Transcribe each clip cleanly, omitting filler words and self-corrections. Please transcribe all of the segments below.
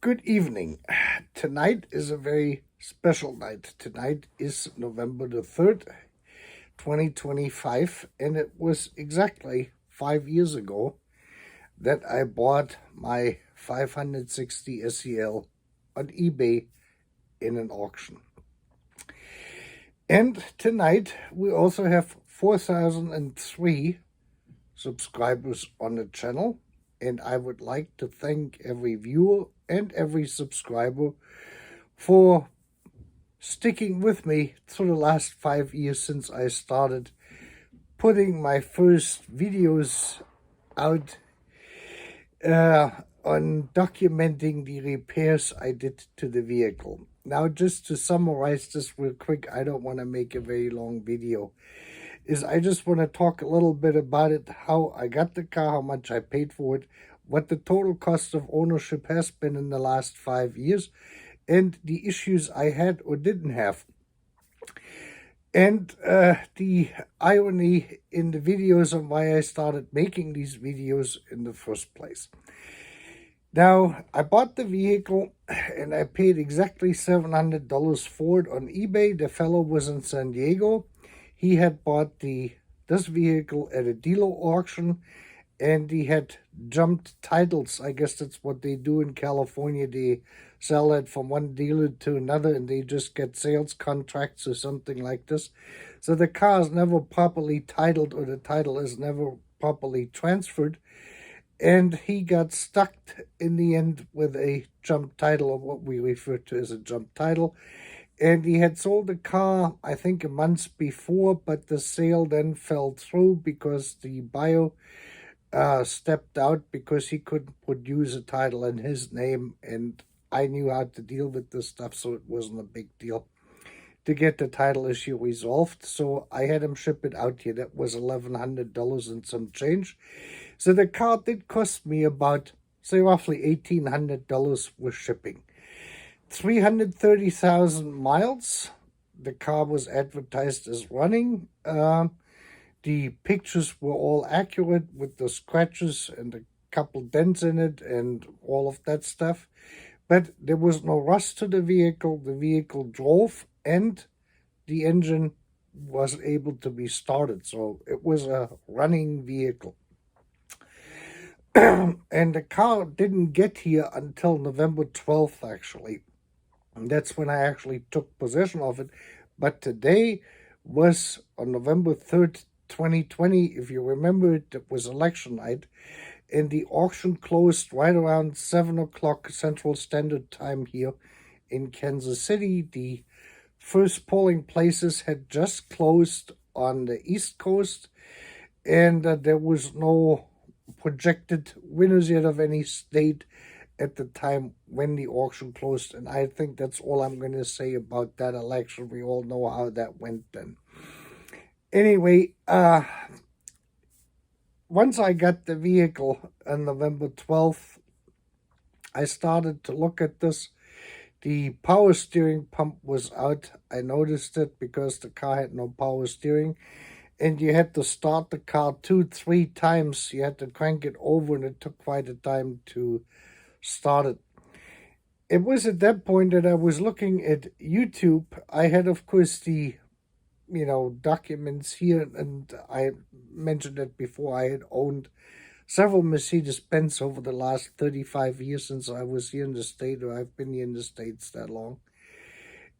Good evening. Tonight is a very special night. Tonight is November the 3rd, 2025, and it was exactly 5 years ago that I bought my 560 SEL on eBay in an auction. And tonight we also have 4,003 subscribers on the channel, and I would like to thank every viewer and every subscriber for sticking with me through the last 5 years since I started putting my first videos out on documenting the repairs I did to the vehicle. Now, just to summarize this real quick, I don't want to make a very long video. I just want to talk a little bit about it, how I got the car, how much I paid for it, what the total cost of ownership has been in the last 5 years, and the issues I had or didn't have. And the irony in the videos on why I started making these videos in the first place. Now, I bought the vehicle and I paid exactly $700 for it on eBay. The fellow was in San Diego. He had bought this vehicle at a dealer auction, and he had jumped titles. I guess that's what they do in California. They sell it from one dealer to another, and they just get sales contracts or something like this. So the car is never properly titled, or the title is never properly transferred. And he got stuck in the end with a jump title, or what we refer to as a jump title. And he had sold the car, I think, a month before, but the sale then fell through because the buyer stepped out because he couldn't produce a title in his name, and I knew how to deal with this stuff, so it wasn't a big deal to get the title issue resolved. So I had him ship it out here. That was $1,100 and some change. So the car did cost me about, say, roughly $1,800 with shipping. 330,000 miles. The car was advertised as running. The pictures were all accurate with the scratches and a couple dents in it and all of that stuff. But there was no rust to the vehicle. The vehicle drove and the engine was able to be started. So it was a running vehicle. And the car didn't get here until November 12th, actually. And that's when I actually took possession of it. But today was on November 3rd, 2020. If you remember, it was election night, and the auction closed right around 7 o'clock Central Standard Time here in Kansas City. The first polling places had just closed on the East Coast, and there was no projected winners yet of any state at the time when the auction closed. And I think that's all I'm going to say about that election. We all know how that went then. Anyway, once I got the vehicle on November 12th, I started to look at this. The power steering pump was out. I noticed it because the car had no power steering. And you had to start the car 2-3 times. You had to crank it over, and it took quite a time to start it. It was at that point that I was looking at YouTube. I had, of course, the documents here, and I mentioned that before. I had owned several Mercedes-Benz over the last 35 years since I was here in the state, or I've been here in the States that long.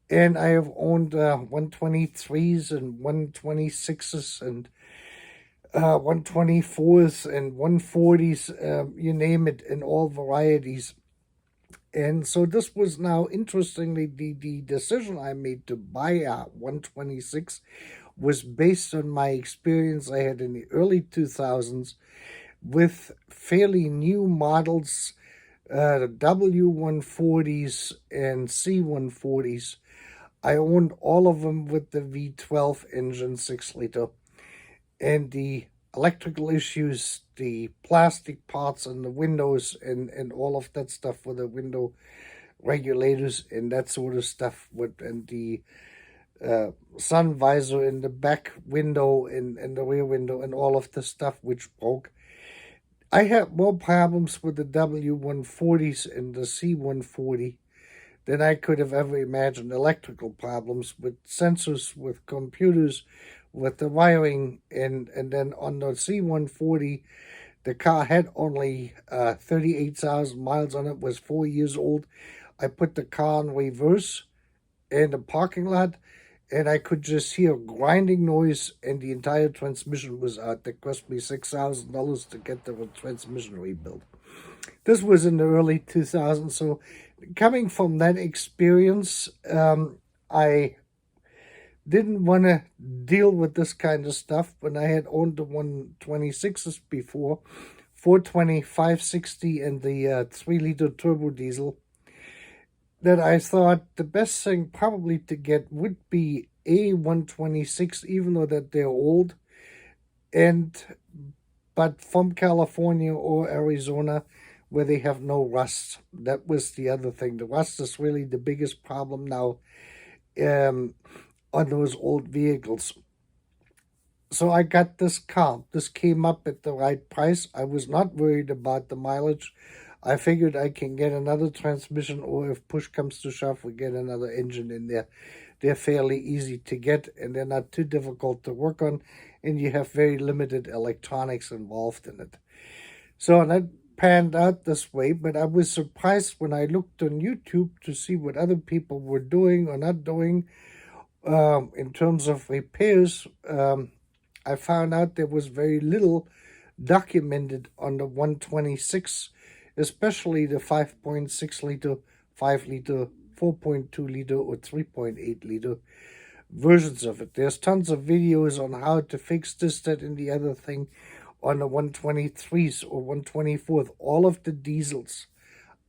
And I have owned 123s and 126s and 124s and 140s, you name it, in all varieties. And so this was now, interestingly, the decision I made to buy a 126 was based on my experience I had in the early 2000s with fairly new models, the W140s and C140s. I owned all of them with the V12 engine, 6-liter. And the electrical issues, the plastic parts on the windows and all of that stuff for the window regulators and that sort of stuff, and the sun visor in the back window and the rear window and all of the stuff which broke. I had more problems with the W140s and the C140 than I could have ever imagined. Electrical problems with sensors, with computers, with the wiring, and then on the C140, the car had only 38,000 miles on it, was 4 years old. I put the car in reverse in the parking lot, and I could just hear grinding noise, and the entire transmission was out. That cost me $6,000 to get the transmission rebuilt. This was in the early 2000s, so coming from that experience, I didn't want to deal with this kind of stuff. When I had owned the 126s before, 420, 560, and the 3-liter turbo diesel, that I thought the best thing probably to get would be a 126, even though that they're old, but from California or Arizona, where they have no rust. That was the other thing. The rust is really the biggest problem now on those old vehicles. So I got this car. This came up at the right price. I was not worried about the mileage. I figured I can get another transmission, or if push comes to shove, we get another engine in there. They're fairly easy to get, and they're not too difficult to work on, and you have very limited electronics involved in it. So that panned out this way, but I was surprised when I looked on YouTube to see what other people were doing or not doing in terms of repairs. I found out there was very little documented on the 126, especially the 5.6 liter, 5 liter, 4.2 liter, or 3.8 liter versions of it. There's tons of videos on how to fix this, that, and the other thing on the 123s or 124s. All of the diesels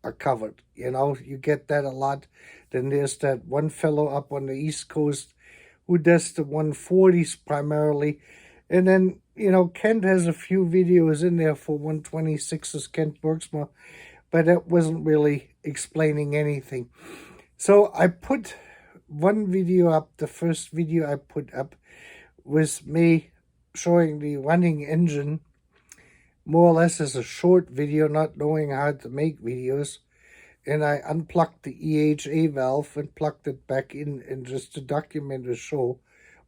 are covered. You know, you get that a lot. Then there's that one fellow up on the East Coast who does the 140s primarily. And then, you know, Kent has a few videos in there for 126s, Kent Bergsma, but that wasn't really explaining anything. So I put one video up. The first video I put up was me showing the running engine, more or less as a short video, not knowing how to make videos. And I unplugged the EHA valve and plugged it back in, and just to document the show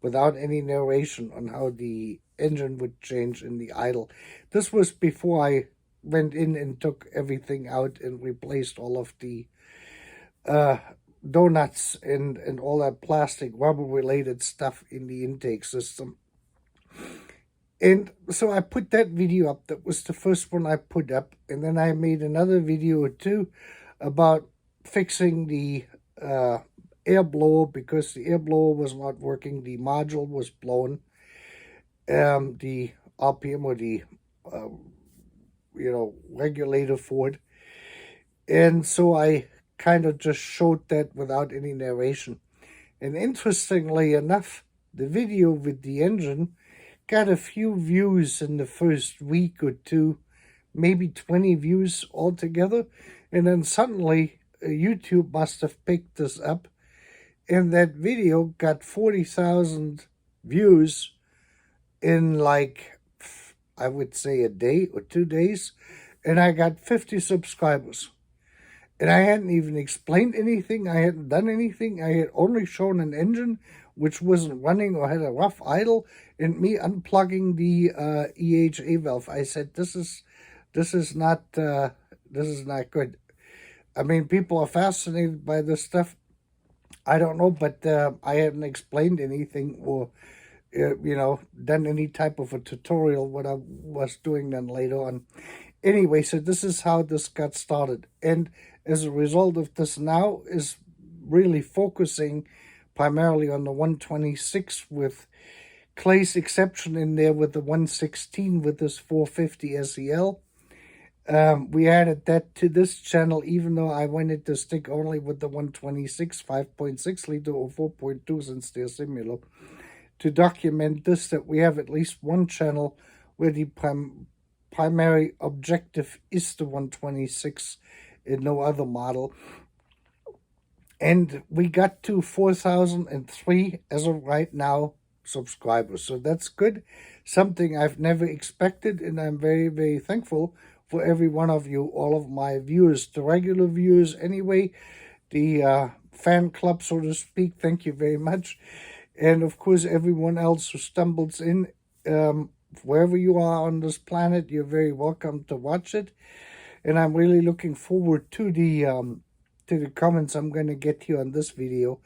without any narration on how the engine would change in the idle. This was before I went in and took everything out and replaced all of the donuts and all that plastic rubber-related stuff in the intake system. And so I put that video up. That was the first one I put up. And then I made another video or two about fixing the air blower, because the air blower was not working. The module was blown. The RPM, or the regulator for it. And so I kind of just showed that without any narration. And interestingly enough, the video with the engine got a few views in the first week or two, maybe 20 views altogether. And then suddenly YouTube must have picked this up, and that video got 40,000 views in, like, I would say a day or 2 days, and I got 50 subscribers. And I hadn't even explained anything. I hadn't done anything. I had only shown an engine which wasn't running or had a rough idle, and me unplugging the EHA valve. I said, this is not good. I mean, people are fascinated by this stuff. I don't know, but I hadn't explained anything or done any type of a tutorial, what I was doing then later on. Anyway, so this is how this got started. And as a result of this now is really focusing primarily on the 126, with Clay's exception in there with the 116 with this 450 SEL. We added that to this channel, even though I wanted to stick only with the 126, 5.6 liter or 4.2 since they're similar, to document this, that we have at least one channel where the primary objective is the 126 and no other model. And we got to 4,003 as of right now subscribers. So that's good. Something I've never expected, and I'm very, very thankful for every one of you, all of my viewers, the regular viewers anyway, the fan club, so to speak. Thank you very much. And of course, everyone else who stumbles in, wherever you are on this planet, you're very welcome to watch it. And I'm really looking forward to the comments I'm going to get here on this video.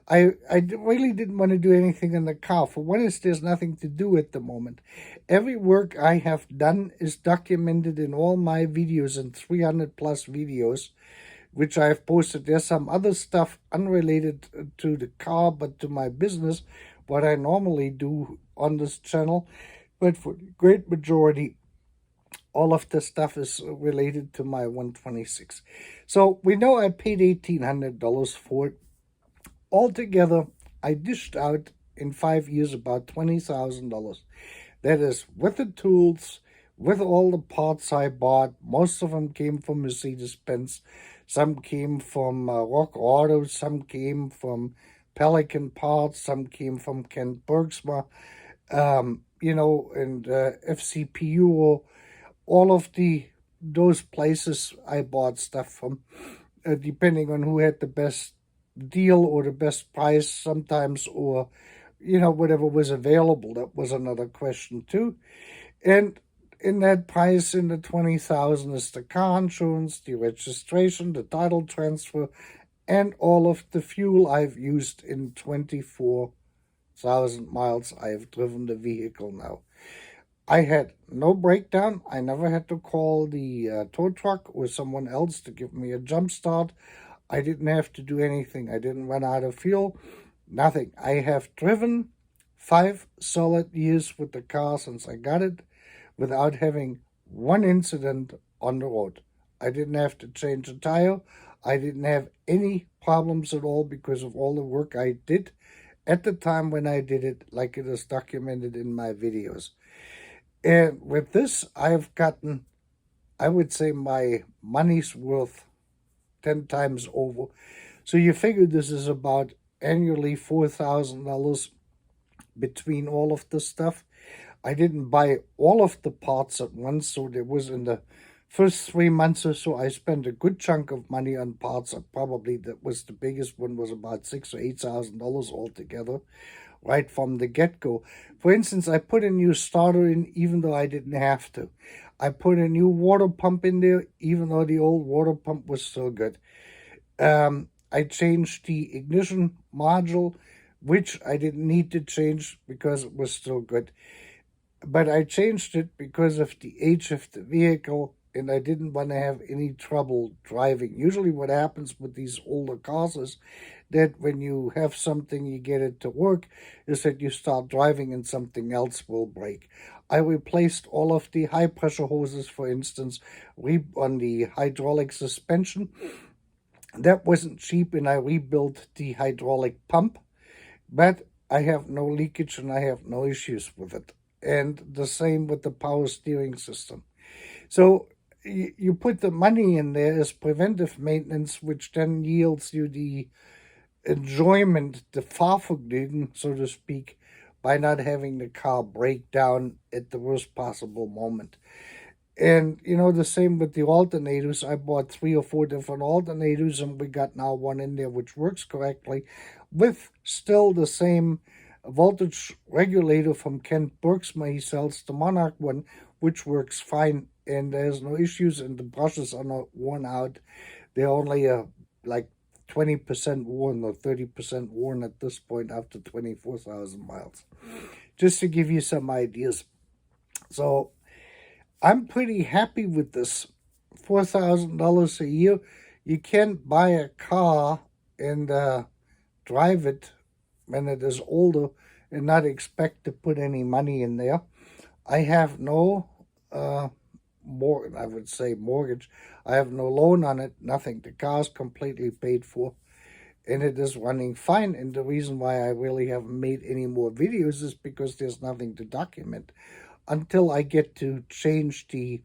I really didn't want to do anything in the car. For one, there's nothing to do at the moment. Every work I have done is documented in all my videos, in 300 plus videos, which I've posted. There's some other stuff unrelated to the car, but to my business, what I normally do on this channel. But for the great majority, all of the stuff is related to my 126. So we know I paid $1,800 for it. Altogether, I dished out in 5 years about $20,000. That is with the tools, with all the parts I bought. Most of them came from Mercedes-Benz. Some came from Rock Auto. Some came from Pelican Parts. Some came from Kent Bergsma, and FCPU. All of those places I bought stuff from, depending on who had the best deal or the best price sometimes, or whatever was available. That was another question too. And in that price, in the 20,000, is the car insurance, the registration, the title transfer, and all of the fuel I've used in 24,000 miles I have driven the vehicle now. I had no breakdown. I never had to call the tow truck or someone else to give me a jump start. I didn't have to do anything. I didn't run out of fuel. Nothing. I have driven 5 solid years with the car since I got it without having one incident on the road. I didn't have to change a tire. I didn't have any problems at all because of all the work I did at the time when I did it, like it is documented in my videos. And with this, I've gotten, I would say, my money's worth 10 times over. So you figure this is about annually $4,000 between all of the stuff. I didn't buy all of the parts at once, so there was, in the first 3 months or so, I spent a good chunk of money on parts. Probably that was the biggest one, was about $6,000 or $8,000 altogether, right from the get-go. For instance, I put a new starter in even though I didn't have to. I put a new water pump in there even though the old water pump was still good. I changed the ignition module, which I didn't need to change because it was still good. But I changed it because of the age of the vehicle, and I didn't want to have any trouble driving. Usually what happens with these older cars is that when you have something, you get it to work, is that you start driving and something else will break. I replaced all of the high pressure hoses, for instance, on the hydraulic suspension. That wasn't cheap, and I rebuilt the hydraulic pump, but I have no leakage and I have no issues with it. And the same with the power steering system. So you put the money in there as preventive maintenance, which then yields you the enjoyment, the Fahrvergnügen, so to speak, by not having the car break down at the worst possible moment. And, the same with the alternators. I bought 3 or 4 different alternators, and we got now one in there which works correctly, with still the same voltage regulator from Kent Bergsma. He sells the Monarch one, which works fine, and there's no issues, and the brushes are not worn out. They're only like 20% worn or 30% worn at this point after 24,000 miles. Just to give you some ideas. So I'm pretty happy with this. $4,000 a year. You can't buy a car and drive it when it is older and not expect to put any money in there. I have no mortgage. I have no loan on it, nothing. The car's completely paid for, and it is running fine. And the reason why I really haven't made any more videos is because there's nothing to document until I get to change the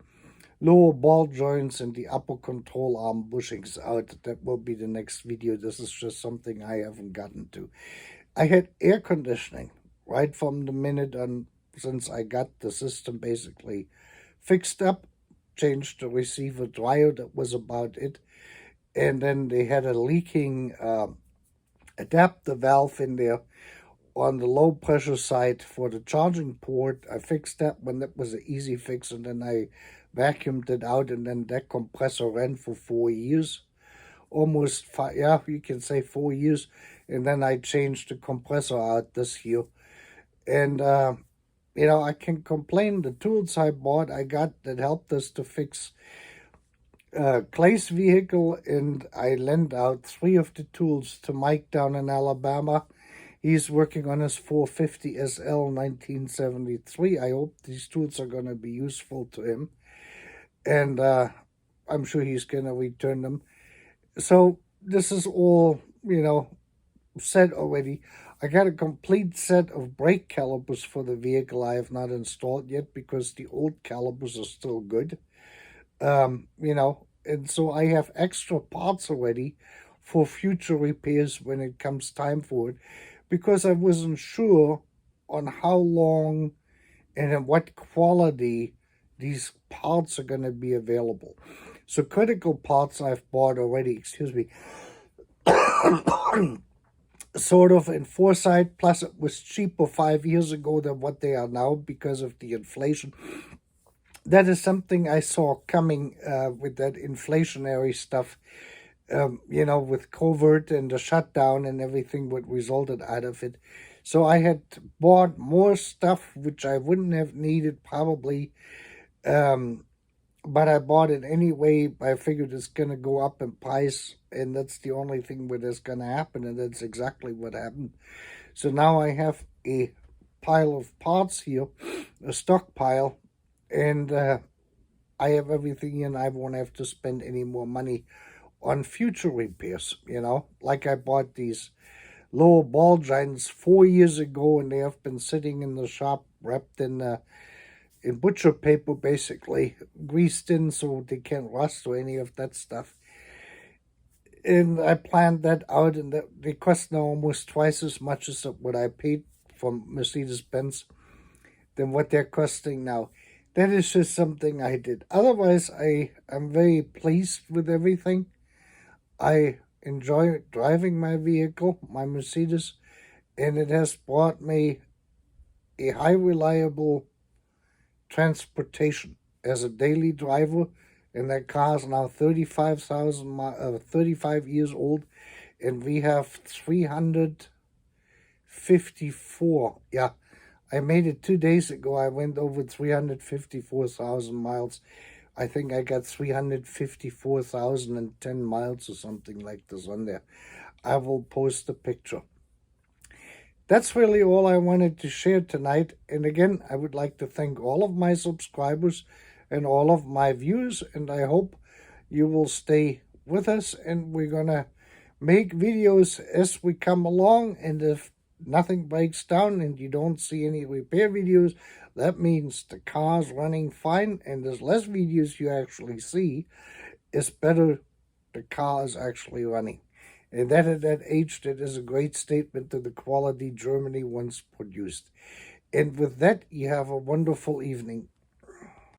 lower ball joints and the upper control arm bushings out. That will be the next video. This is just something I haven't gotten to. I had air conditioning. right from the minute on, since I got the system basically fixed up, changed the receiver diode, that was about it. And then they had a leaking adapter valve in there on the low pressure side for the charging port. I fixed that one. That was an easy fix, and then I vacuumed it out, and then that compressor ran for 4 years, almost five. Yeah, you can say 4 years. And then I changed the compressor out this year, and I can complain. The tools I bought, I got that helped us to fix Clay's vehicle, and I lent out 3 of the tools to Mike down in Alabama. He's working on his 450 SL 1973. I hope these tools are going to be useful to him, and I'm sure he's going to return them. So this is all, said already. I got a complete set of brake calipers for the vehicle. I have not installed yet because the old calipers are still good. And so I have extra parts already for future repairs when it comes time for it, because I wasn't sure on how long and in what quality these parts are going to be available. So critical parts I've bought already, excuse me, sort of in foresight, plus it was cheaper 5 years ago than what they are now because of the inflation. That is something I saw coming with that inflationary stuff, with COVID and the shutdown and everything what resulted out of it. So I had bought more stuff which I wouldn't have needed probably, but I bought it anyway. I figured it's going to go up in price, and that's the only thing where that's going to happen, and that's exactly what happened. So now I have a pile of parts here, a stockpile, and I have everything, and I won't have to spend any more money on future repairs. Like I bought these lower ball joints 4 years ago, and they have been sitting in the shop wrapped in butcher paper, basically greased in so they can't rust or any of that stuff. And I planned that out, and they cost now almost twice as much as what I paid from Mercedes-Benz than what they're costing now. That is just something I did. Otherwise, I'm very pleased with everything. I enjoy driving my vehicle, my Mercedes, and it has brought me a high reliable transportation as a daily driver. And that car is now 35 years old, and we have 354. Yeah, I made it 2 days ago. I went over 354,000 miles. I think I got 354,010 miles or something like this on there. I will post a picture. That's really all I wanted to share tonight. And again, I would like to thank all of my subscribers and all of my viewers, and I hope you will stay with us, and we're going to make videos as we come along. And if nothing breaks down and you don't see any repair videos, that means the car's running fine, and there's less videos you actually see. It's better the car is actually running. And that at that age, that is a great statement to the quality Germany once produced. And with that, you have a wonderful evening.